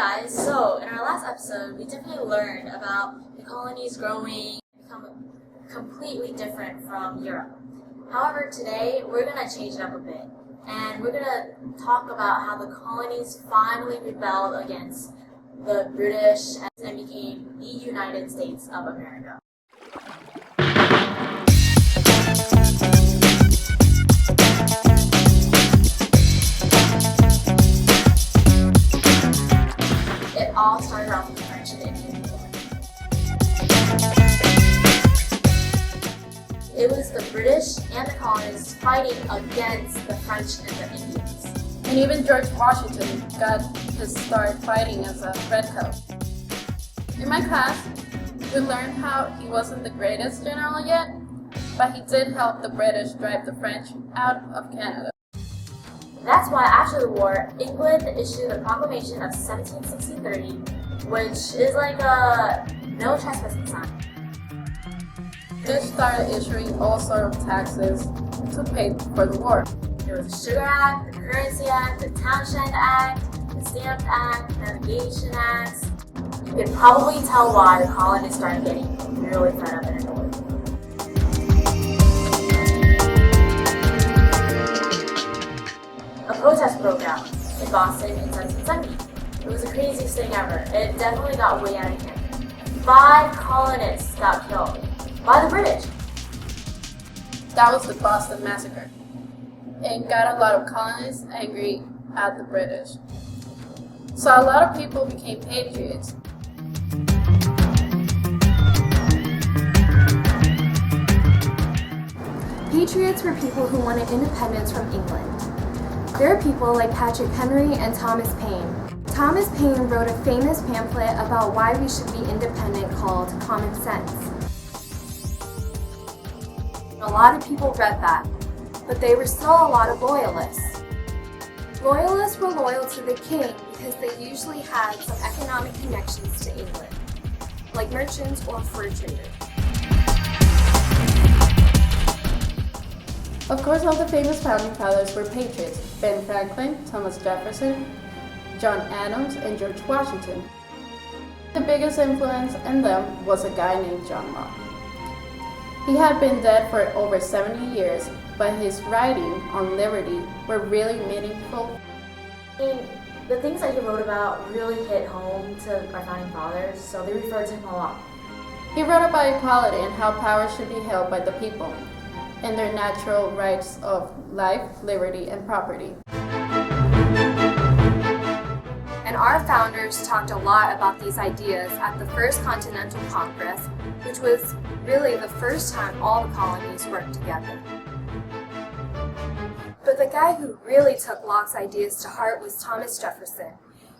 guys, so in our last episode, we definitely learned about the colonies growing, become completely different from Europe. However, today we're going to change it up a bit, and we're going to talk about how the colonies finally rebelled against the British and became the United States of America. It all started off with the French and Indian War. It was the British and the colonists fighting against the French and the Indians. And even George Washington got his start fighting as a redcoat. In my class, we learned how he wasn't the greatest general yet, but he did help the British drive the French out of Canada. That's why after the war, England issued the Proclamation of 1763, which is like a no trespassing sign. This started issuing all sorts of taxes to pay for the war. There was the Sugar Act, the Currency Act, the Townshend Act, the Stamp Act, Navigation Acts. You can probably tell why the colonists started getting really fed up and annoyed. A protest broke out in Boston in 1770. It was the craziest thing ever. It definitely got way out of hand. 5 colonists got killed by the British. That was the Boston Massacre, and got a lot of colonists angry at the British. So a lot of people became patriots. Patriots were people who wanted independence from England. There are people like Patrick Henry and Thomas Paine. Thomas Paine wrote a famous pamphlet about why we should be independent called Common Sense. A lot of people read that, but they were still a lot of loyalists. Loyalists were loyal to the king because they usually had some economic connections to England, like merchants or fur traders. Of course, all the famous founding fathers were patriots: Ben Franklin, Thomas Jefferson, John Adams, and George Washington. The biggest influence in them was a guy named John Locke. He had been dead for over 70 years, but his writing on liberty were really meaningful. I mean, the things that he wrote about really hit home to our founding fathers, so they referred to him a lot. He wrote about equality and how power should be held by the people, and their natural rights of life, liberty, and property. And our founders talked a lot about these ideas at the First Continental Congress, which was really the first time all the colonies worked together. But the guy who really took Locke's ideas to heart was Thomas Jefferson.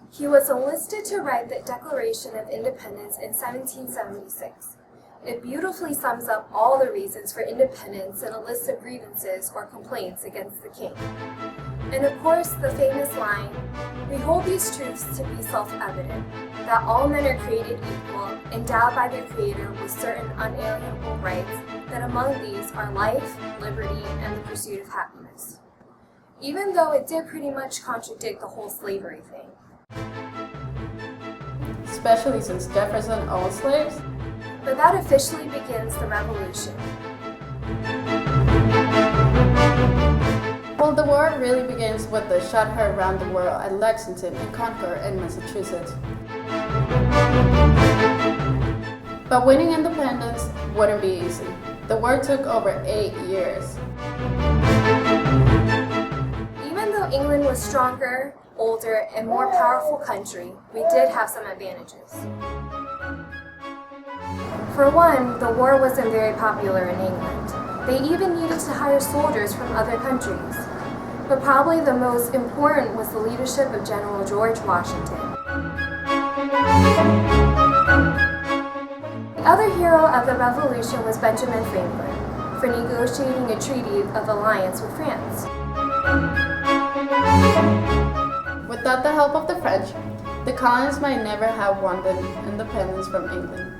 He was enlisted to write the Declaration of Independence in 1776. It beautifully sums up all the reasons for independence in a list of grievances or complaints against the king. And of course, the famous line, "We hold these truths to be self-evident, that all men are created equal, endowed by their Creator with certain unalienable rights, that among these are life, liberty, and the pursuit of happiness." Even though it did pretty much contradict the whole slavery thing. Especially since Jefferson owned slaves. But that officially begins the revolution. Well, the war really begins with the shot heard around the world at Lexington and Concord in Massachusetts. But winning independence wouldn't be easy. The war took over 8 years. Even though England was stronger, older, and more powerful country, we did have some advantages. For one, the war wasn't very popular in England. They even needed to hire soldiers from other countries. But probably the most important was the leadership of General George Washington. The other hero of the Revolution was Benjamin Franklin, for negotiating a treaty of alliance with France. Without the help of the French, the colonies might never have won the independence from England.